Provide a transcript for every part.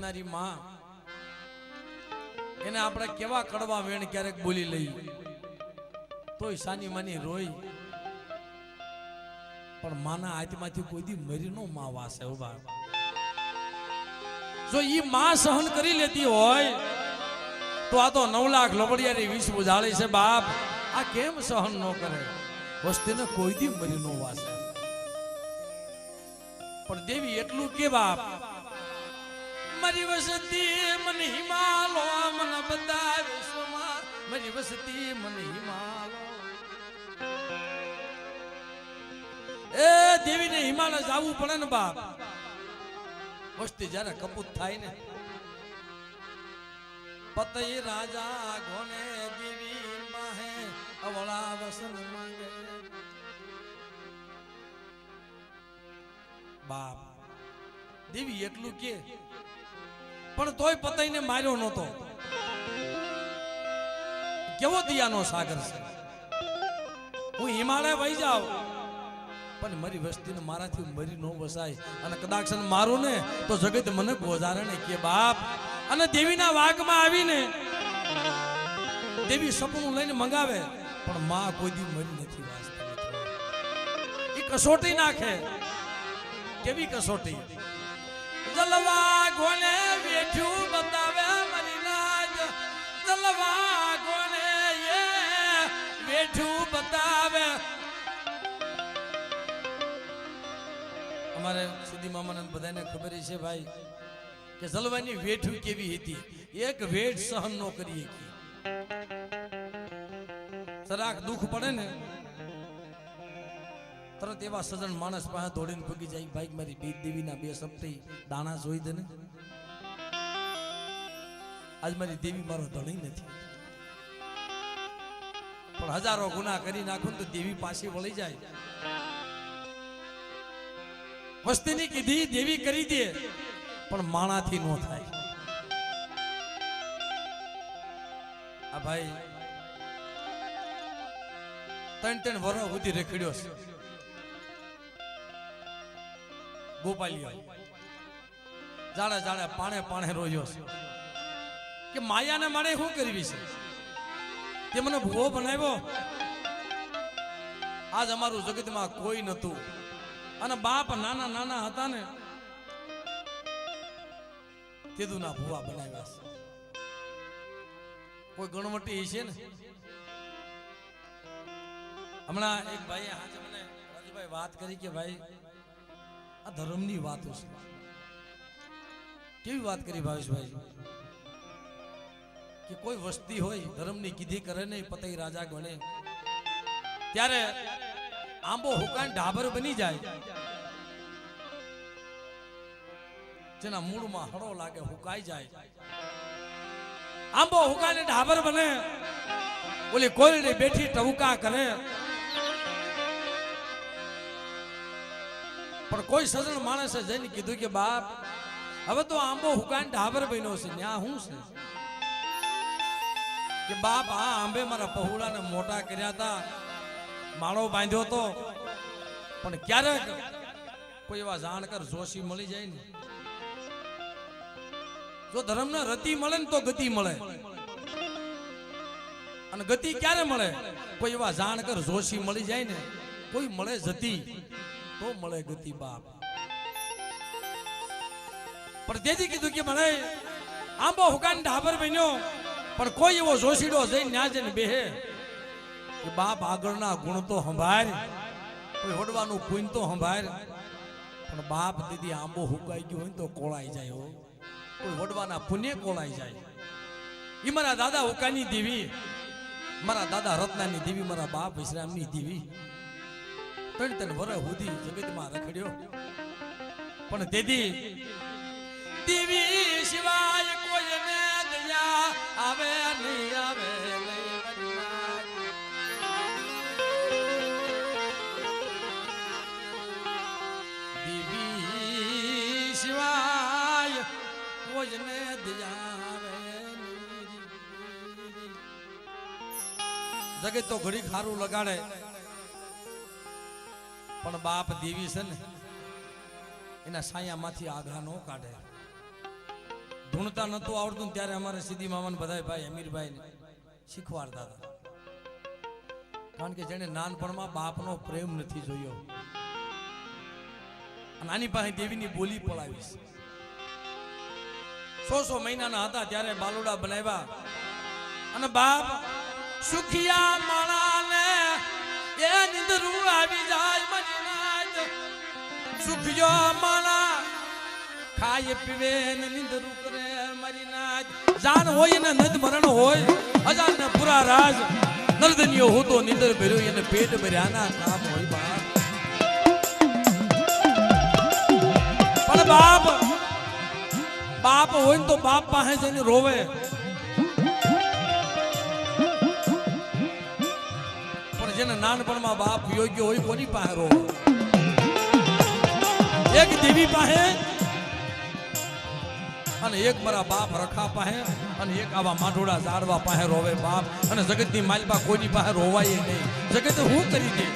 દેનારી માં એને આપણે કેવા કડવા વેણ ક્યારેક બોલી લઈ તોય સાની માની રોઈ, પણ માના હાથમાંથી કોઈ દી મરી નો માં વાસે ઉભા. જો ઈ માં સહન કરી લેતી હોય તો આ તો 9 લાખ લોબડિયાની વિષ બુઝાળી છે બાપ. આ કેમ સહન ન કરે? વસ્તીને કોઈ દી મરી નો વાસે. પણ દેવી એટલું કે બાપ, મારી વસતી મને હિમાલો મને બધા વિશ્વમાં, મારી વસતી મને હિમાલો. એ દેવીને હિમાલય જવું પડે ને બાપ. વસ્તી જયારે કપૂત થાય ને, પતઈ રાજા ઘોને દેવી માહે અવળા વસન માંગે બાપ. દેવી એટલું કે, પણ તોય પતઈને માર્યો નતો. કેવો દિયાનો સાગર છે. હું હિમાલય વહી જાઉં પણ મારી વસ્તીને મારાથી મરી ન વસાય. અને કદાચ મારું ને તો જગત મને ગોજારે ને કે બાપ. અને દેવીના વાગમાં આવીને દેવી સપનું લઈને મંગાવે, પણ માં કોઈ દી મરી નથી વાસતી. એ કસોટી નાખે. કેવી કસોટી? જલવા ગોને વેઠ્યું બતાવે મારી લાજ, જલવા ગોને એ વેઠ્યું બતાવે. અમારે સીધી મામાને બધાને ખબર છે ભાઈ કે જલવાની વેઠું કેવી હતી. એક વેઠ સહન ન કરી શકી. જરાક દુઃખ પડે ને તરત એવા સજન માણસ પાસે દોડીને પગી જાય, ભાઈ મારી બે દેવીના 2 સપ્તી દાણા જોઈ દે ને. આજ મારી દેવી મારો ધણી નથી, પણ હજારો ગુના કરી નાખું તો દેવી પાછી વળી જાય. વસ્તીની કીધી દેવી કરી દે, પણ માણાથી નો થાય. આ ભાઈ 3 વર્ષ સુધી રેખડ્યો છે ગોપાલિયો. જાડે જાડે પાણે પાણે રોયો છે કે માયાને મારે શું કરવી છે? તે મને ભૂવો બનાવ્યો. આજ અમારું જગતમાં કોઈ નતું. અને બાપ નાના નાના હતા ને તેદુના ભૂવા બનાવ્યા છે. કોઈ ગણવટી છે ને. હમણાં એક ભાઈ આજે મને રાજુભાઈ વાત કરી કે ભાઈ આ ધર્મની વાતો છે. કેવી વાત કરી ભાવેશભાઈ? કે કોઈ વસ્તી હોય ધર્મની કીધી કરે નહીં, પતઈ રાજા ગણે, ત્યારે આંબો હુકાઈને ઢાબર બની જાય. જેના મૂળમાં હળો લાગે હુકાઈ જાય. આંબો હુકાઈને ઢાબર બને. ઓલી કોયડી બેઠી ટવકા કરે, પણ કોઈ સજણ માણસે જઈને કીધું કે બાપ હવે તો આંબો હુકાઈને ઢાબર બન્યો છે, ન્યા શું છે? કે બાપ આ આંબે મારા પહુડાને મોટા કર્યા હતા, માળો બાંધ્યો તો, પણ ક્યારેક કોઈ એવા જાણકાર જોશી મળી જાય ને, જો ધર્મને રતિ મળે ને તો ગતિ મળે. અને ગતિ ક્યારે મળે? કોઈ એવા જાણકાર જોશી મળી જાય ને, કોઈ મળે જતી તો મળે ગતિ બાપ. પણ તેથી કીધું કે મને આંબો હુકાઈને ઢાબર બન્યો, પણ કોઈ એવો જોશીડો જઈને ન્યા જઈને બેહે કે બાપ આગળના ગુણ તો સંભાળ, કોઈ હોડવાનું પૂન તો સંભાળ. પણ બાપ દીદી આંબો હુકાઈ ગયો હોય તો કોળાઈ જાય હો. કોઈ વડવાના પુણ્ય કોળાઈ જાય. ઈ મારા દાદા હુકાની દેવી, મારા દાદા રત્નાની દેવી, મારા બાપ વિશ્રામની દેવી 3 વર્ષ સુધી જગતમાં રખડ્યો. પણ તેથી દેવી સિવાય કોઈને દયા આવે નહીં, આવે દેવી સિવાય કોઈને દયા આવે. જગત તો ઘડી ખારું લગાડે, પણ બાપ દેવી છે ને એના સાયામાંથી આઘા નો કાઢે. ધૂણતા નતું આવડતું ને ત્યારે અમારે સીધી મામાને બધા ભાઈ અમીરભાઈ શીખવાડતા હતા. કારણ કે જેને નાનપણમાં બાપનો પ્રેમ નથી જોયો અને આની પાસે દેવીની બોલી પડાવીશ. 100 મહિનાના હતા ત્યારે બાલુડા બનાવ્યા અને બાપ સુખિયા માણાને એ નિંદરું આવી જાય મરી નાજ. સુખિયો માણા ખાય પીવે ને નિંદરું કરે મરી નાજ. જાન હોય ને નદ મરણ હોય હજાર ને પૂરા રાજ નર્દનીઓ હું તો નિંદર ભર્યો એને પેટ ભર્યાના કામ હોય બાપ. પણ બાપ હોય ને તો બાપ પાસે જઈને રોવે. પણ જેને નાનપણમાં બાપ યોગ્ય હોય કોની પાસે રોવે? એક દેવી પાસે અને એક મારા બાપ રખા પાસે અને એક આવા માઢોડા ઝાડવા પાસે રોવે બાપ. અને જગતની માલપા કોઈની પાસે રોવાય નહીં. જગત હું કરી દે.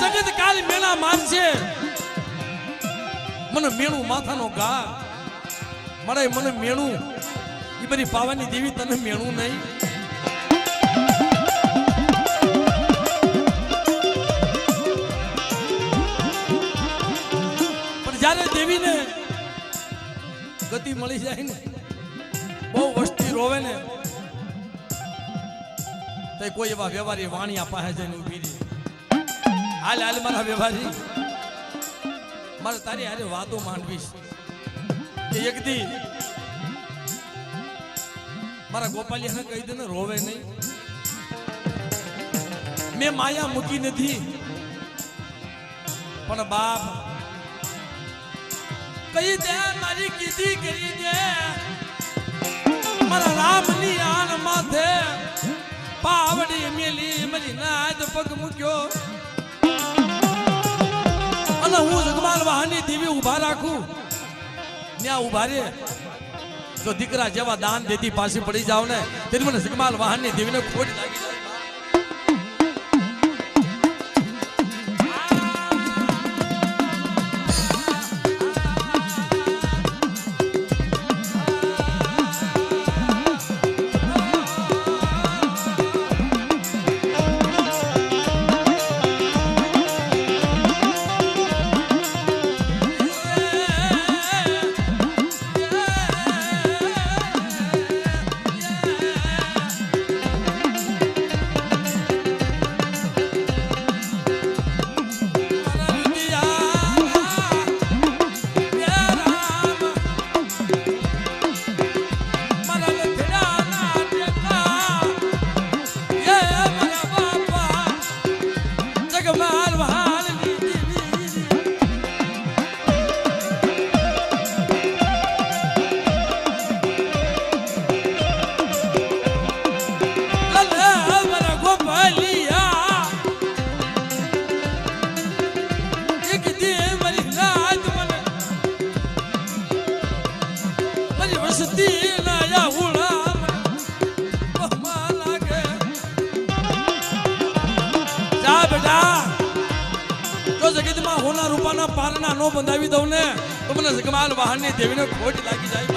જગત કાલ મેળા માનશે મને મેણું માથાનો ઘા મળે મને મેણું એ બધી પાવાની દેવી તને મેણું નહીં. પણ જ્યારે દેવીને ગતિ મળી જાય ને બહુ વસ્તી રોવે ને તો કોઈ એવા વ્યવહારી વાણિયા પાસે જઈને ઉભી રહી. હાલ હાલ મારા વ્યવહારી મારે તારી હારે વાતો માંડવીશ કે એક દી મારા ગોપાલિયાને કહી દે ને રોવે નહીં. મેં માયા મૂકી નથી પણ બાપ કહી દે મારી કીધી કરી દે મારા રામની આન માથે પાવડી મેલી મરી નાદ પગ મૂક્યો અને હું જગમાલ વાહનની દેવી ઉભા રાખું ત્યાં ઉભા રે. જો દીકરા જેવા દાન દેતી પાછી પડી જાવ ને તેથી મને જગમાલ વાહનની દેવીને ખોટ લાગી જાય. જગતમાં હોના રૂપાના પારના નો બંધાવી દઉં ને તો મને જગમાલ વાહનની દેવીને ખોટ લાગી જાય.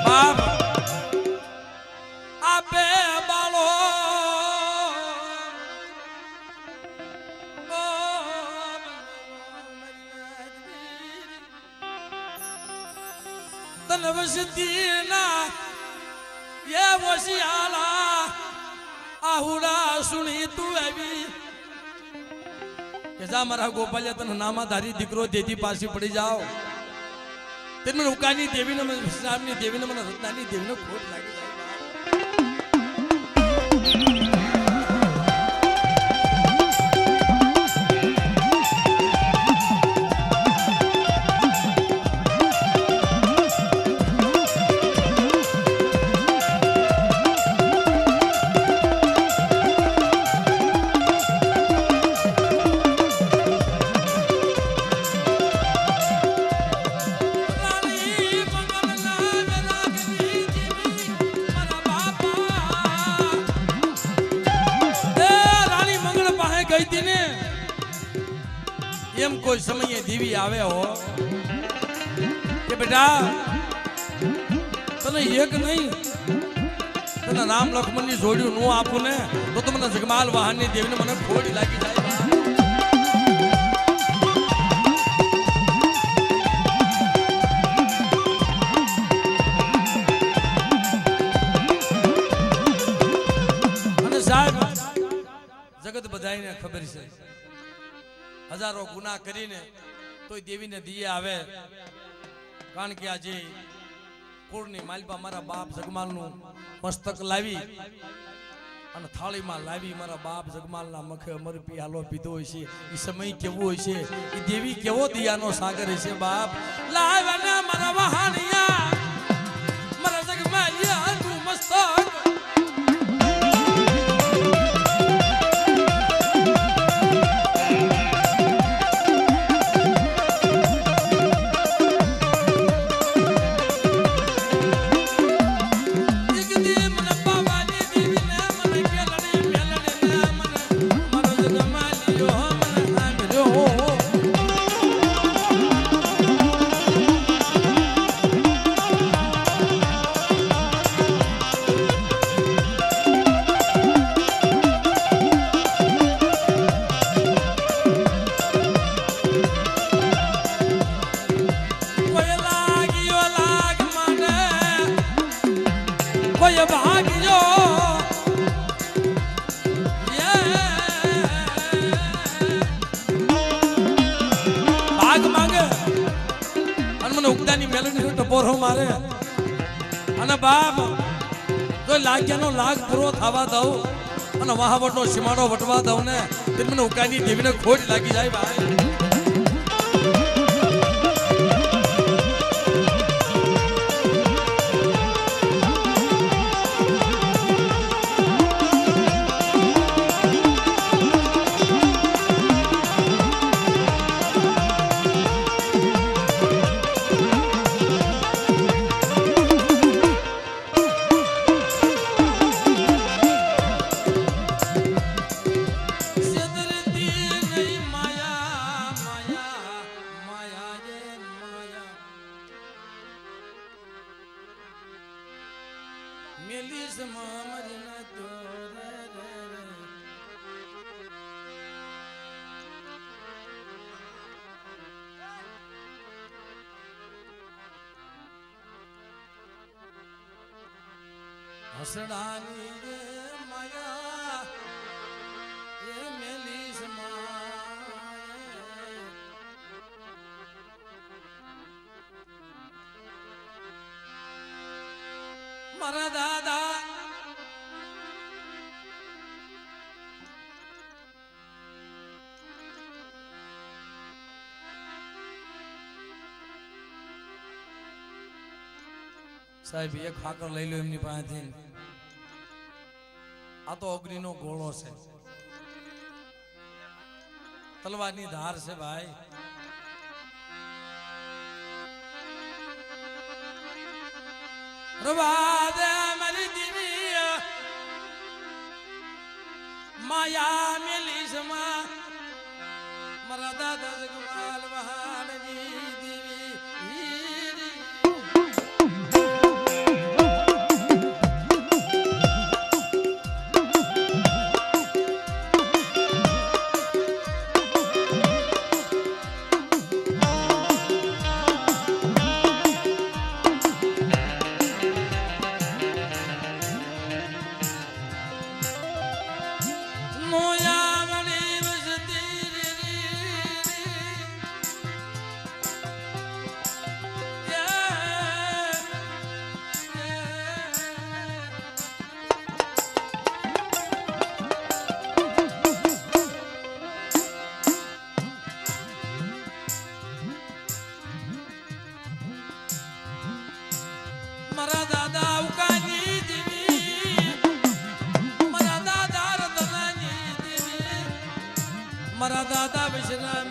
બાપ આપે બાળો તનવસતીના એ વસિયાલા આહુડા સુણી તું આવી કે જા મારા ગોપાલિયા તને નામાધારી દીકરો દેતી પાછી પડી જાઓ. તે મને ઉકાની દેવીને મને વિશ્રામની દેવીને મને રત્નાની દેવીને ખોટ લાગી જાય. એમ કોઈ સમયે દેવી આવે હો કે બેટા તને એક નહીં તને રામ લક્ષ્મણની જોડ્યું નું આપું ને તો તમને જગમાલ વાહનની દેવીને મને ખોડી લાગી જાય. અને સાહેબ જગત બધાને ખબર છે હજારો ગુના કરીને તોય દેવીને દિયે આવે કારણ કે આજે કુળની માલપા મારા બાપ જગમાલનું મસ્તક લાવી અને થાળીમાં લાવી મારા બાપ જગમાલના મખે અમર પિયાલો પીધો હોય છે. એ સમય કેવો હોય છે, એ દેવી કેવો દિયાનો સાગર છે બાપ. લાવના મારા વહાણિયા મારા જગમાલિયાનું મસ્તક ટપોરો મારે અને બાપ તો લાગ્યાનો લાગ પૂરો થવા દઉં અને વહાવટનો સીમાડો વટવા દઉં ને તે મને ઉકાની દેવીને ખોટ લાગી જાય ભાઈ. હસડાની રે માયા એ મેલી સમાય મારા દાદા સાહેબ એક ખાકર લઈ લો એમની પાસેથી. આ તો અગ્નિનો ગોળો છે, તલવારની ધાર છે ભાઈ. રવાદે મારી દેવી માયા મેલી સમા મારા દાદા જગમાલ વહાણની દેવી. મારા દાદા ઉકાની દેવી મારા દાદા રતનાની દેવી મારા દાદા વિશ્રામ